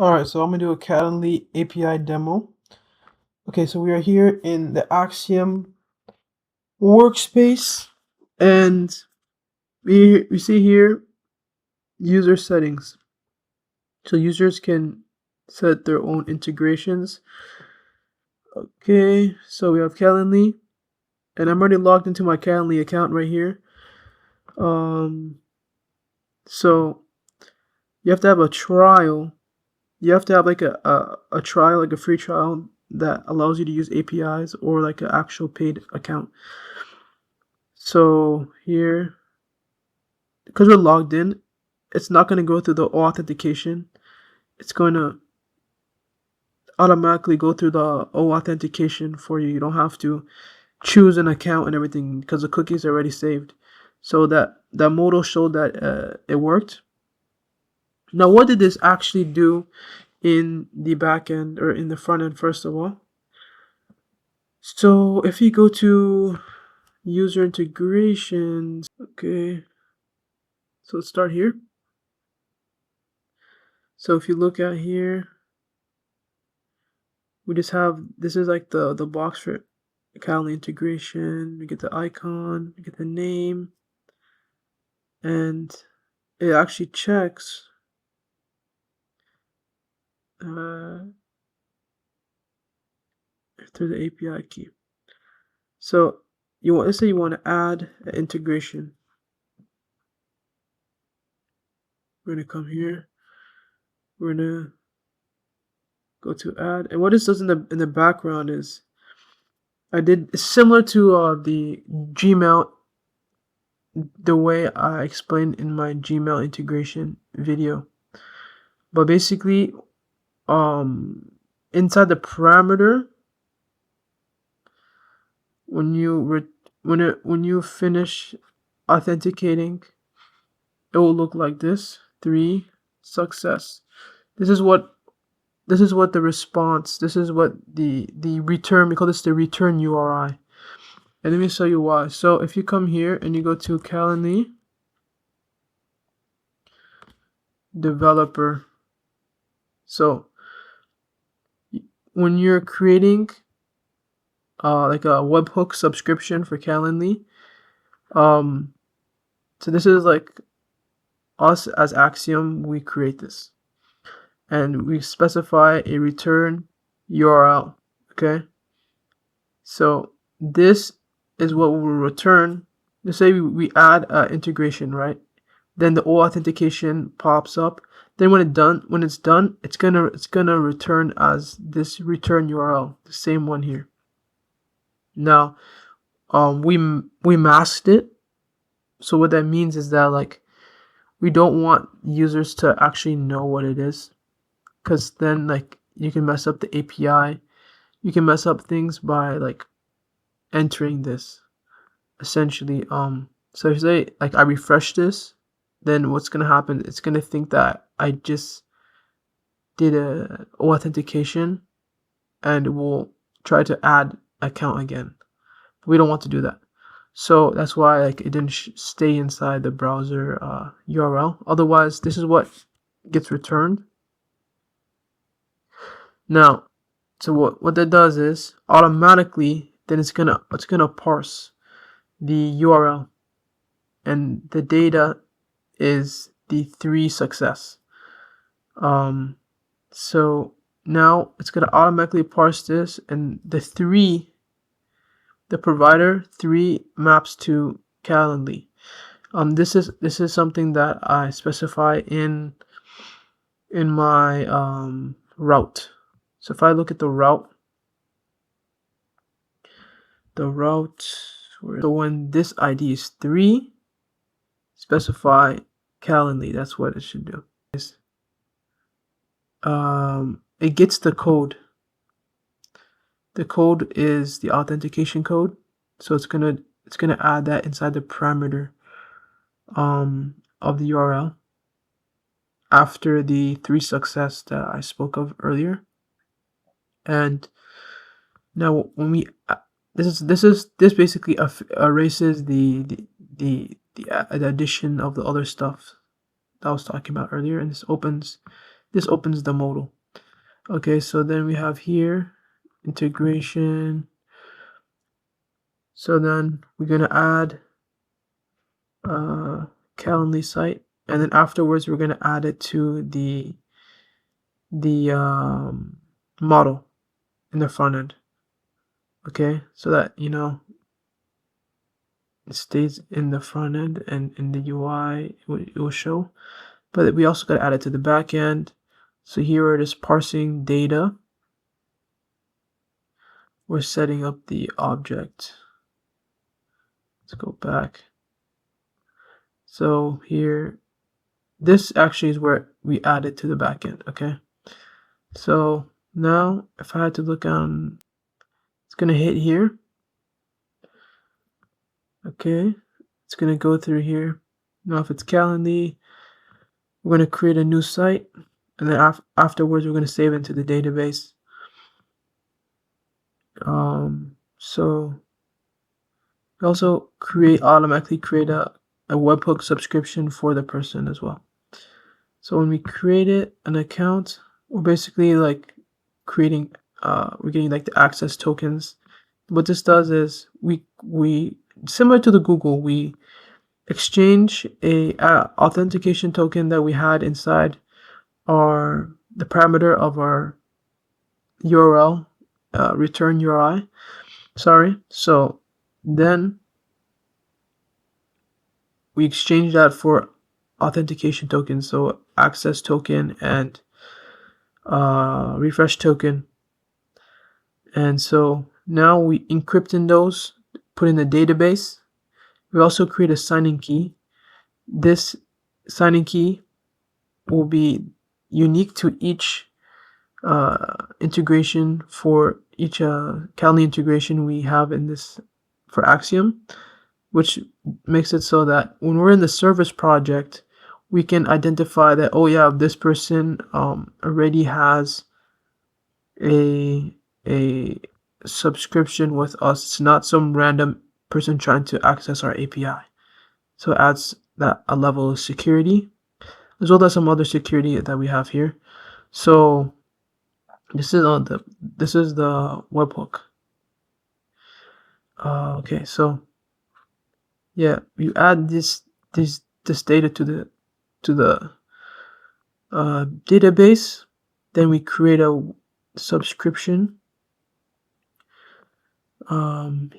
Alright, so I'm gonna do a Calendly API demo. Okay, so we are here in the Axiom workspace, and we see here user settings. So users can set their own integrations. Okay, so we have Calendly, and I'm already logged into my Calendly account right here. So you have to have a trial. You have to have like a trial, like a free trial that allows you to use APIs, or like an actual paid account. So here, because we're logged in, it's not going to go through the authentication. It's going to automatically go through the authentication for you. You don't have to choose an account and everything because the cookie's already saved. So that modal showed that it worked. Now, what did this actually do in the back end, or in the front end, first of all? So if you go to user integrations, okay, so let's start here. So if you look at here, we just have, this is like the box for Calendly integration. We get the icon, we get the name, and it actually checks through the API key. So let's say you want to add an integration. We're gonna come here. We're gonna go to add, and what this does in the background is it's similar to the Gmail, the way I explained in my Gmail integration video. But basically, inside the parameter, when you finish authenticating, it will look like this: 3 success. This is what the response. This is what the return. We call this the return URI. And let me show you why. So if you come here and you go to Calendly developer, so when you're creating like a webhook subscription for Calendly, so this is like us as Axiom, we create this, and we specify a return URL. Okay, so this is what will return. Let's say we add integration, right? Then the authentication pops up. Then when it's done, it's gonna return as this return URL, the same one here. Now, we masked it. So what that means is that, like, we don't want users to actually know what it is, because then, like, you can mess up the API. You can mess up things by like entering this, essentially. So if you say, like, I refresh this, then what's gonna happen? It's gonna think that I just did a authentication, and it will try to add account again. We don't want to do that. So that's why, like, it didn't stay inside the browser URL. Otherwise, this is what gets returned. Now, so what that does is automatically, then it's gonna parse the URL, and the data is the 3 success. So now it's gonna automatically parse this, and the provider 3 maps to Calendly. This is something that I specify in my route. So if I look at the route, so when this ID is 3, specify Calendly. That's what it should do. It gets the code. The code is the authentication code, so it's gonna add that inside the parameter of the URL after the 3 success that I spoke of earlier. And now when we this basically erases the addition of the other stuff that I was talking about earlier, and this opens this opens the modal. Okay, so then we have here integration. So then we're gonna add Calendly site, and then afterwards we're gonna add it to the model in the front end. Okay, so that it stays in the front end, and in the UI it will show. But we also got to add it to the back end. So here it is parsing data. We're setting up the object. Let's go back. So here, this actually is where we add it to the back end. Okay, so now if I had to look on, it's gonna hit here. Okay, it's gonna go through here. Now if it's Calendly, we're gonna create a new site, and then afterwards we're gonna save it into the database. So we also automatically create a webhook subscription for the person as well. So when we create an account, we're basically like creating we're getting like the access tokens. What this does is we similar to the Google, we exchange a authentication token that we had inside the parameter of our URL, return URI. So then we exchange that for authentication tokens, so access token and refresh token. And so now we encrypt in those, put in the database. We also create a signing key. This signing key will be unique to each integration, for each Calendly integration we have in this for Axiom, which makes it so that when we're in the service project, we can identify that, oh yeah, this person already has a subscription with us. It's not some random person trying to access our API. So it adds that a level of security, as well as some other security that we have here. So this is the webhook. Okay, so yeah, you add this data to the database. Then we create a subscription.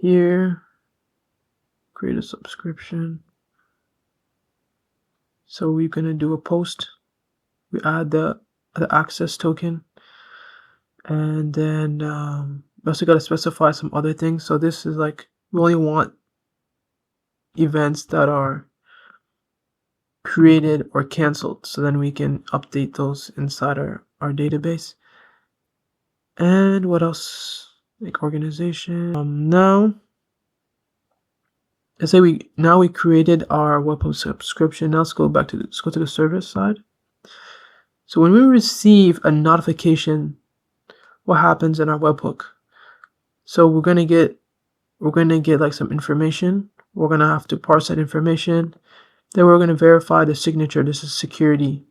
Here, create a subscription. So we're gonna do a post. We add the access token, and then we also gotta specify some other things. So this is like, we only want events that are created or canceled, so then we can update those inside our database. And what else? Like organization. Now let's say we created our webhook subscription. Now let's go to the service side. So when we receive a notification, what happens in our webhook? So we're gonna get like some information. We're gonna have to parse that information. Then we're gonna verify the signature. This is security.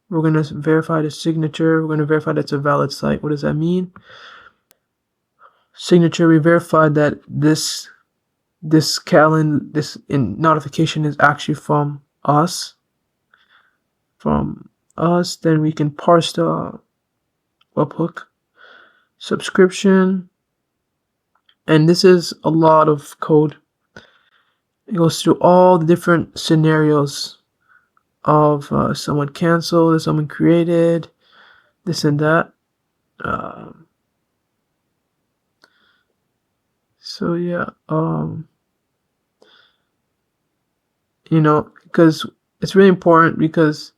We're gonna verify the signature. We're gonna verify that it's a valid site. What does that mean? Signature, we verified that this notification is actually from us. Then we can parse the webhook subscription, and this is a lot of code. It goes through all the different scenarios of someone canceled, someone created, this and that. So yeah, because it's really important, because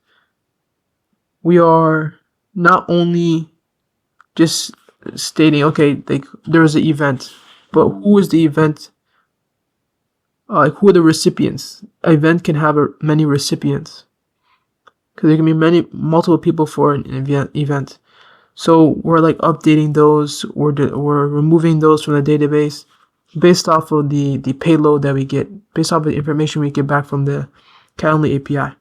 we are not only just stating, okay, like there was an event, but who is the event? Who are the recipients? An event can have many recipients, because there can be multiple people for an event. So we're like updating those, we're removing those from the database based off of the payload that we get, based off of the information we get back from the Calendly API.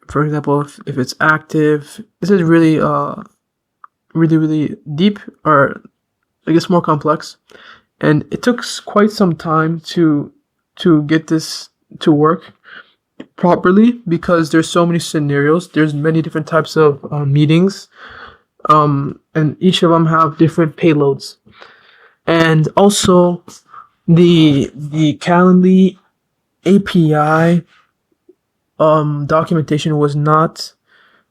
For example, if it's active, this is really really deep, or I guess more complex. And it took quite some time to get this to work properly, because there's so many scenarios. There's many different types of meetings, and each of them have different payloads. And also, the Calendly API documentation was not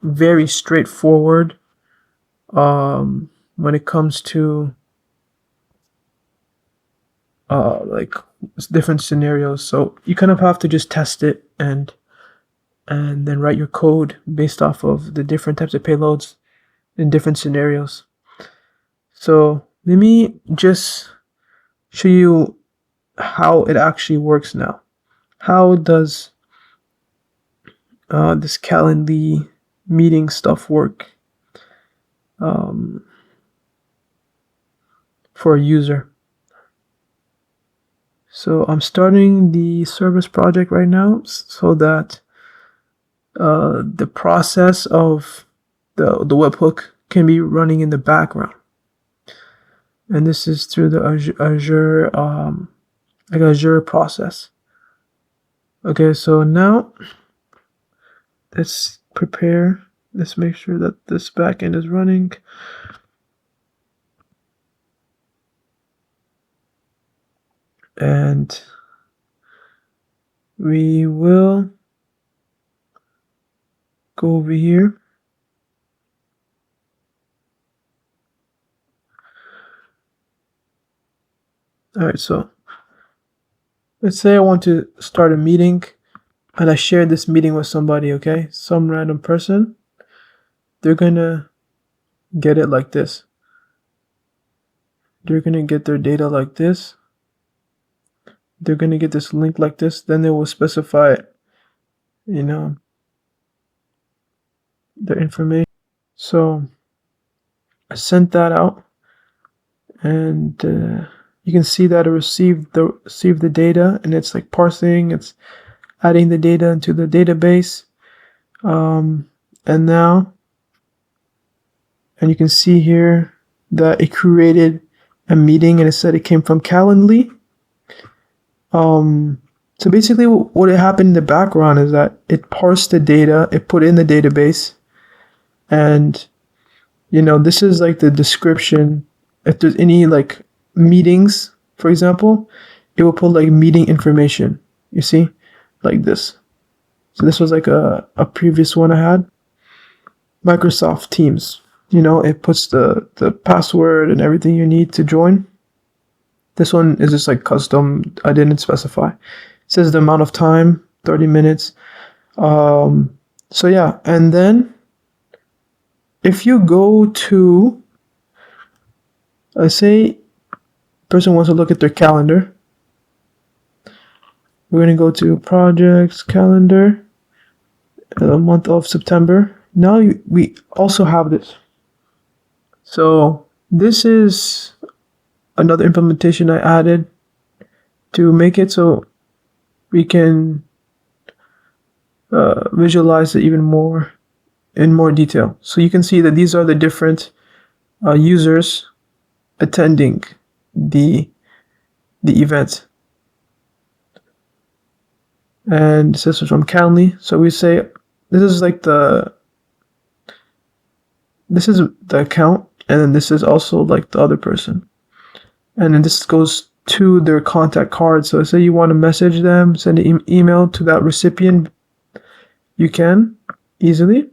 very straightforward when it comes to like different scenarios. So you kind of have to just test it and then write your code based off of the different types of payloads in different scenarios. So let me just show you how it actually works now. How does this Calendly meeting stuff work for a user? So I'm starting the service project right now so that the process of the webhook can be running in the background. And this is through the Azure process. Okay, so now let's prepare. Let's make sure that this backend is running. And we will go over here. All right, so let's say I want to start a meeting and I share this meeting with somebody, okay? Some random person. They're gonna get it like this. They're gonna get their data like this. They're gonna get this link like this. Then they will specify, their information. So I sent that out, and you can see that it received the data, and it's like parsing. It's adding the data into the database, and you can see here that it created a meeting, and it said it came from Calendly. So basically what happened in the background is that it parsed the data, it put it in the database, and this is like the description. If there's any like meetings, for example, it will put like meeting information, you see, like this. So this was like a previous one I had. Microsoft Teams, it puts the password and everything you need to join. This one is just like custom. I didn't specify. It says the amount of time, 30 minutes. So yeah, and then if you go to, let's say, person wants to look at their calendar. We're going to go to projects, calendar, the month of September. Now we also have this. So this is another implementation I added to make it so we can visualize it even more in more detail. So you can see that these are the different users attending the event. And this is from Calendly. So we say this is the account, and then this is also like the other person. And then this goes to their contact card. So say you want to message them, send an email to that recipient, you can easily.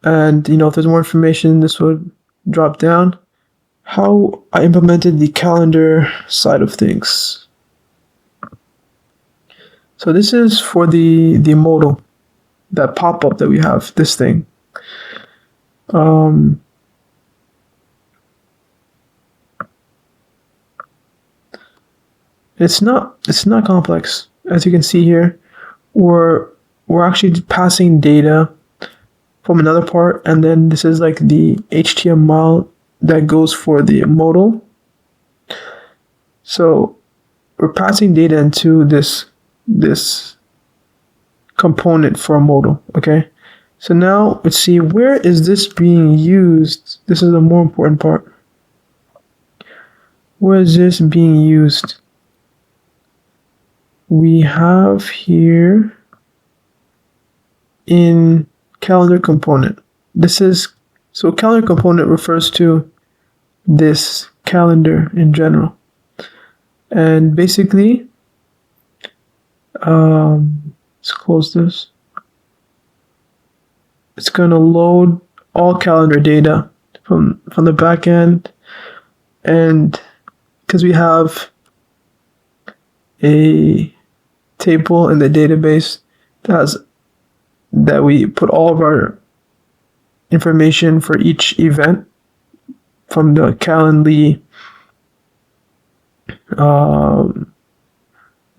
And if there's more information, this would drop down. How I implemented the calendar side of things. So this is for the modal, that pop-up that we have, this thing. It's not complex, as you can see here. We're actually passing data from another part, and then this is like the HTML that goes for the modal. So we're passing data into this component for a modal. Okay, so now let's see, where is this being used? This is the more important part. Where is this being used? We have here in calendar component. This is, so calendar component refers to this calendar in general. And basically, let's close this. It's going to load all calendar data from the back end. And because we have a table in the database that we put all of our information for each event from the Calendly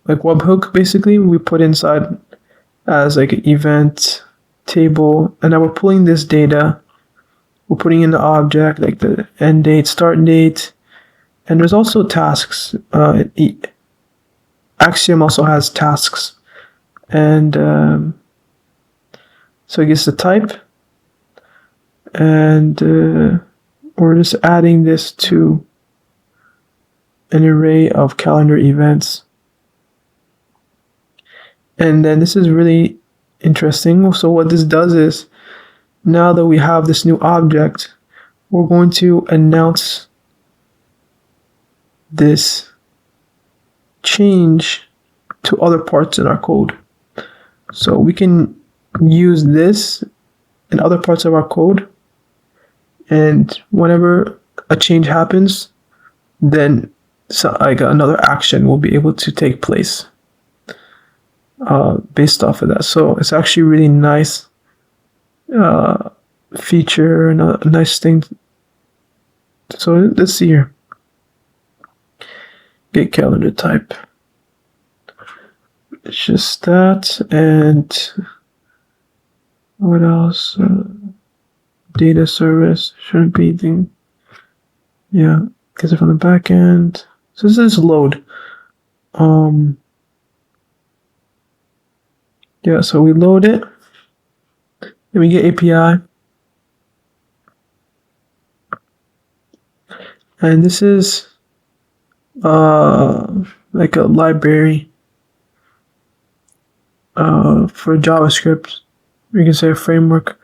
like webhook, basically we put inside as like an event table, and now we're pulling this data, we're putting in the object like the end date, start date, and there's also tasks. Axiom also has tasks, and so it gets the type, and we're just adding this to an array of calendar events. And then this is really interesting. So what this does is, now that we have this new object, we're going to announce this change to other parts in our code. So we can use this in other parts of our code, and whenever a change happens, then like another action will be able to take place based off of that. So it's actually really nice feature and a nice thing. So let's see here. Get calendar type. It's just that, and what else? Data service shouldn't be the, yeah, because it's from the back end. So this is load. Yeah, so we load it, and we get API, and this is like a library for JavaScript. We can say a framework,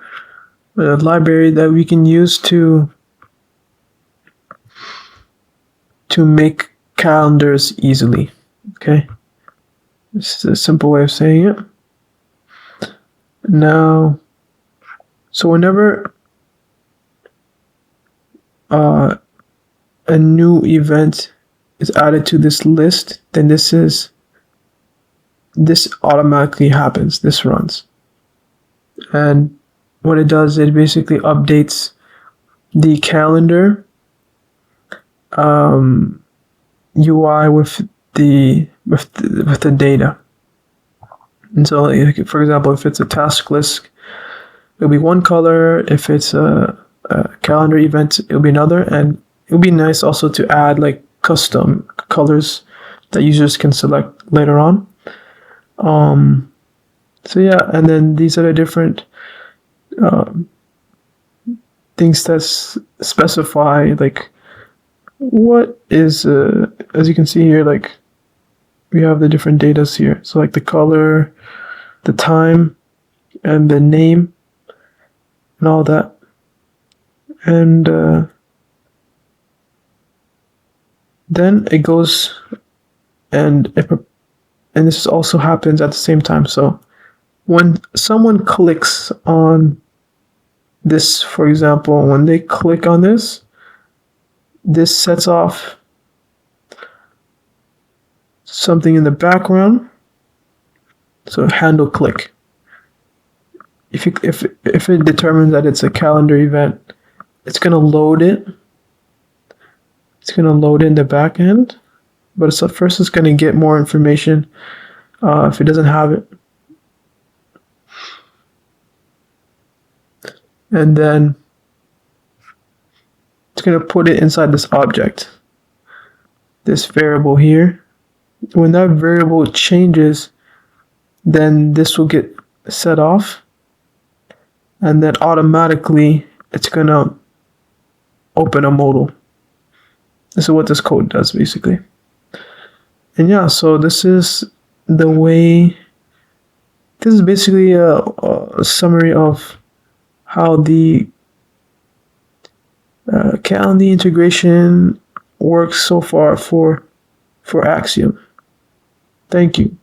a library that we can use to make calendars easily. Okay, this is a simple way of saying it. Now, so whenever a new event is added to this list, then this automatically happens. This runs, and what it does, it basically updates the calendar UI with the data. And so, like, for example, if it's a task list, it'll be one color. If it's a calendar event, it'll be another. And it'll be nice also to add like custom colors that users can select later on. So yeah, and then these are the different things that specify like what is as you can see here, like we have the different datas here. So like the color, the time, and the name, and all that. And then it goes and this also happens at the same time. So when someone clicks on this, for example, when they click on this sets off something in the background. So handle click. If it determines that it's a calendar event, it's gonna load it. It's gonna load in the back end, but first it's gonna get more information if it doesn't have it, and then it's gonna put it inside this object, this variable here. When that variable changes, then this will get set off, and then automatically it's gonna open a modal. This is what this code does basically. And yeah, so this is the way. This is basically a summary of how the Calendly integration works so far for Axiom. Thank you.